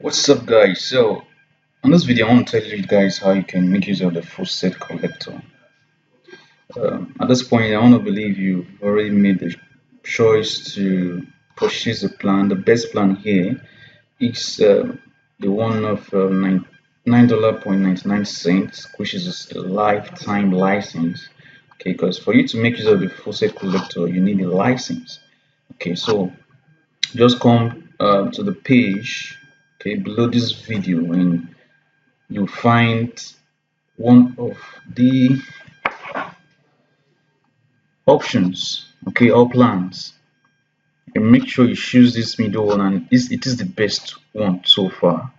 What's up, guys? So on this video I want to tell you guys how you can make use of the Faucet collector. At this point I want to believe you've already made the choice to purchase the plan. The best plan here is the one of $9.99, which is a lifetime license. Okay, because for you to make use of the Faucet collector you need a license. Okay, so just come to the page, okay, below this video, and you find one of the options, okay, or plans, and make sure you choose this middle one, and it is the best one so far.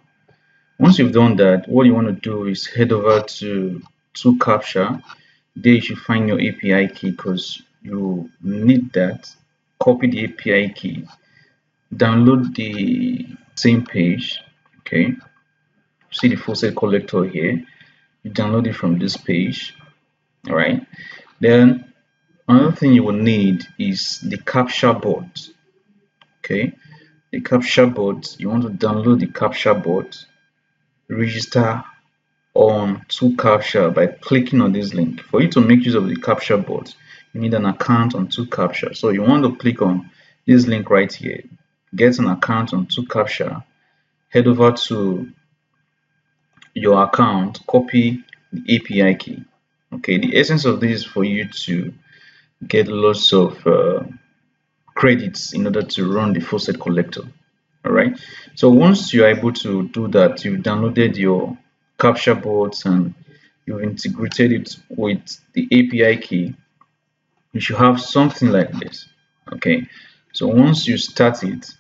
Once you've done that, what you want to do is head over to capture. There you should find your API key because you need that. Copy the API key, download the same page, okay. See the faucet collector here, you download it from this page. All right, then another thing you will need is the capture board. Okay, the capture board, you want to download the capture board, register on to capture by clicking on this link. For you to make use of the capture board, you need an account on to capture. So you want to click on this link right here, get an account on to capture, head over to your account, copy the API key. Okay, the essence of this is for you to get lots of credits in order to run the faucet collector. All right, so once you're able to do that, you've downloaded your capture boards and you've integrated it with the API key, you should have something like this. Okay, so once you start it,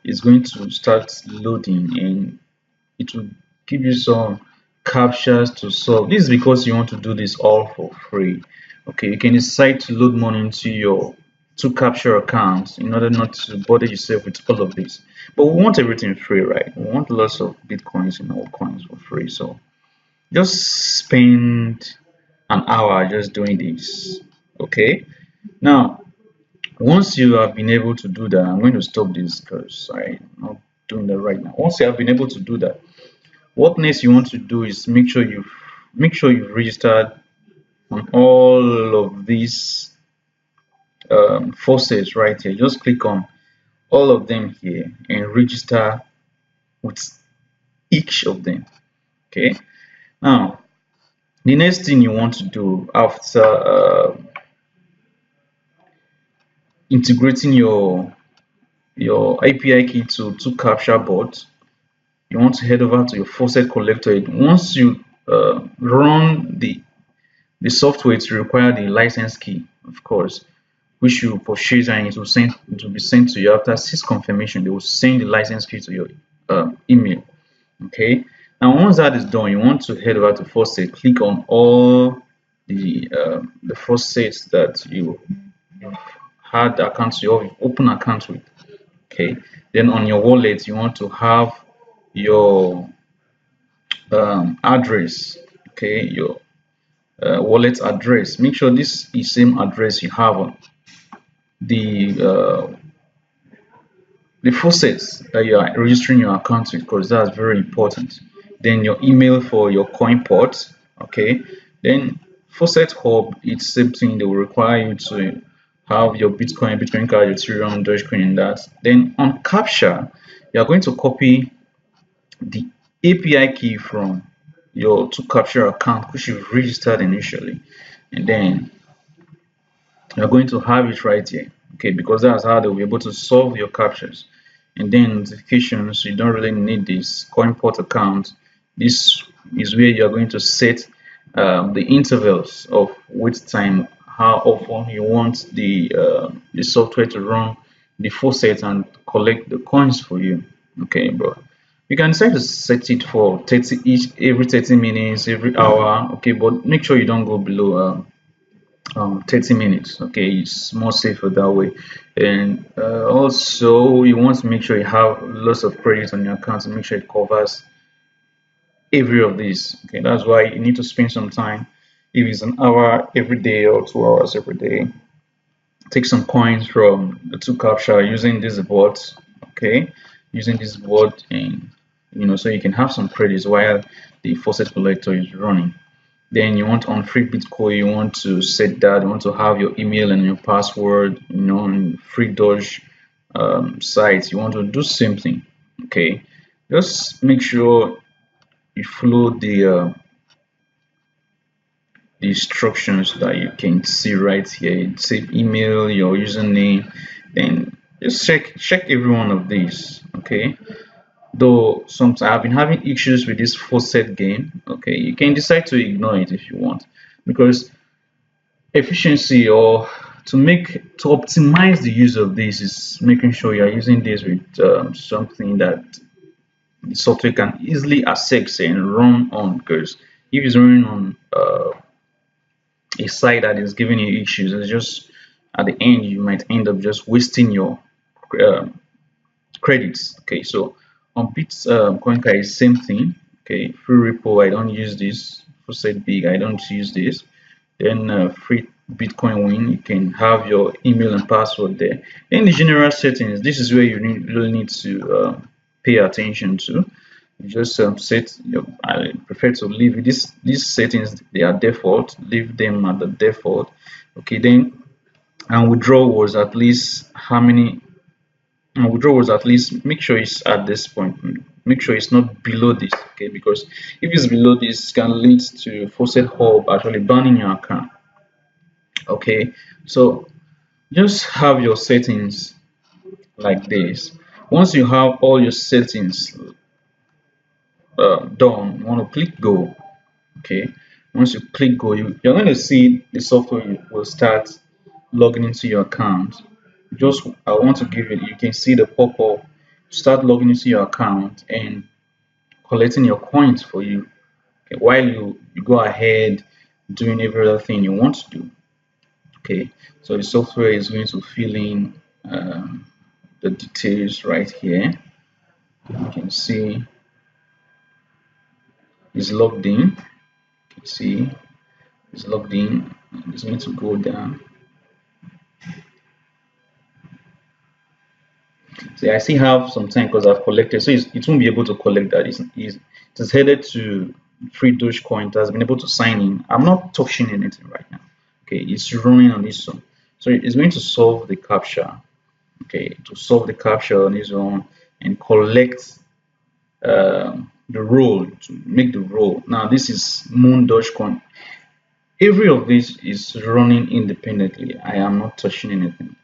it's going to start loading and it will give you some captures to solve. This is because you want to do this all for free. Okay, you can decide to load money into your to capture accounts in order not to bother yourself with all of this. But we want everything free, right? We want lots of bitcoins and altcoins for free. So just spend an hour just doing this. Okay. Now, once you have been able to do that, I'm going to stop this because I'm not doing that right now. Once you have been able to do that, what next you want to do is make sure you've registered on all of these faucets right here. Just click on all of them here and register with each of them. Okay, now the next thing you want to do after integrating your API key to capture bot, you want to head over to your faucet collector. Once you run the software, to require the license key, of course, which you purchase, and it will be sent to you after 6 confirmation. They will send the license key to your email. Okay, now once that is done, you want to head over to Faucet, click on all the faucets that you've had accounts, you open accounts with. Okay, then on your wallet you want to have your address. Okay, your wallet address. Make sure this is same address you have on the the faucets that you are registering your account with, because that's very important. Then your email for your coin port. Okay, then faucet hub, it's same thing. They will require you to have your bitcoin card, ethereum, dogecoin, and that. Then on capture, you are going to copy the API key from your to capture account which you've registered initially, and then you're going to have it right here. Okay, because that's how they'll be able to solve your captures. And then notifications, you don't really need this coin port account. This is where you're going to set the intervals of wait time, how often you want the software to run the faucet and collect the coins for you. Okay, bro, you can decide to set it for 30 each, every 30 minutes, every hour. Okay, but make sure you don't go below 30 minutes. Okay, it's more safer that way. And also you want to make sure you have lots of credit on your account and make sure it covers every of these. Okay, that's why you need to spend some time, if it's an hour every day or 2 hours every day, take some coins from the to capture using this bot. Okay, using this board, and so you can have some credits while the faucet collector is running. Then you want on free Bitcoin, you want to set that, you want to have your email and your password, on free Doge sites, you want to do something. Okay, just make sure you follow the instructions that you can see right here. Save email, your username, then just check every one of these. Okay, though sometimes I've been having issues with this faucet game. Okay, you can decide to ignore it if you want, because efficiency, or to optimize the use of this, is making sure you're using this with something that the software can easily access and run on. Because if it's running on a site that is giving you issues, it's just at the end you might end up just wasting your um, credits. Okay, so on Bitcoin is same thing. Okay, free repo, I don't use this. Faucet big, I don't use this. Then free Bitcoin win, you can have your email and password there. In the general settings, this is where you really need to pay attention to. You just set your, I prefer to leave these settings, they are default, leave them at the default. Okay, then, and withdrawal was at least how many, and withdrawal was at least, make sure it's at this point, make sure it's not below this. Okay, because if it's below this, it can lead to Faucet Hub actually banning your account. Okay, so just have your settings like this. Once you have all your settings done, you want to click go. Okay, once you click go, you're going to see the software will start logging into your account. Just, I want to give it, you can see the pop-up, start logging into your account and collecting your coins for you. Okay, while you go ahead doing every other thing you want to do. Okay, so the software is going to fill in the details right here. You can see it's logged in. You can see it's logged in. It's going to go down. See, I still have some time because I've collected, so it won't be able to collect that. It is headed to free Dogecoin. It has been able to sign in. I'm not touching anything right now. Okay, it's running on its own. So it's going to solve the captcha. Okay, to solve the captcha on its own and collect the role, to make the role. Now this is Moon Dogecoin. Every of this is running independently. I am not touching anything.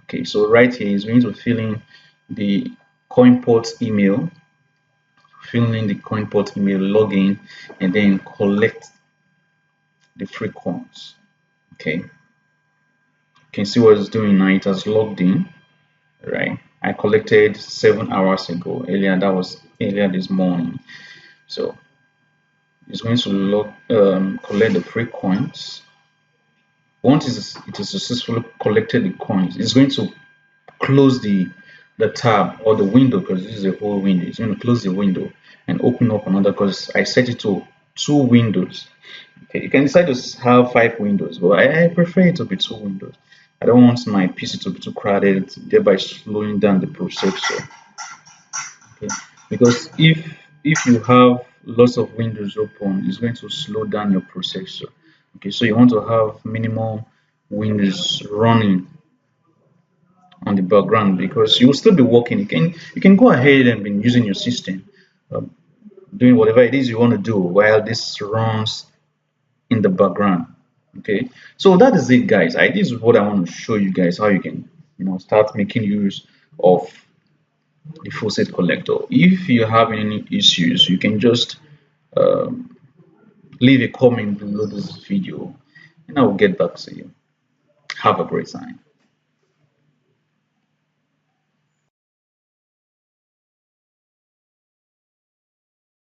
Okay, so right here is going to fill in the coinport email, login, and then collect the free coins. Okay, you can see what it's doing now. It has logged in, right? I collected 7 hours ago. Earlier, that was earlier this morning. So it's going to collect the free coins. Once it is successfully collected the coins, it's going to close the tab or the window, because this is a whole window. It's going to close the window and open up another, because I set it to 2 windows. Okay, you can decide to have 5 windows, but I prefer it to be 2 windows. I don't want my PC to be too crowded, thereby slowing down the processor. Okay, because if you have lots of windows open, it's going to slow down your processor. Okay, so you want to have minimum windows running on the background, because you will still be working. You can go ahead and be using your system, doing whatever it is you want to do while this runs in the background. Okay, so that is it, guys. This is what I want to show you guys, how you can start making use of the faucet collector. If you have any issues, you can just um, leave a comment below this video and I will get back to you. Have a great time.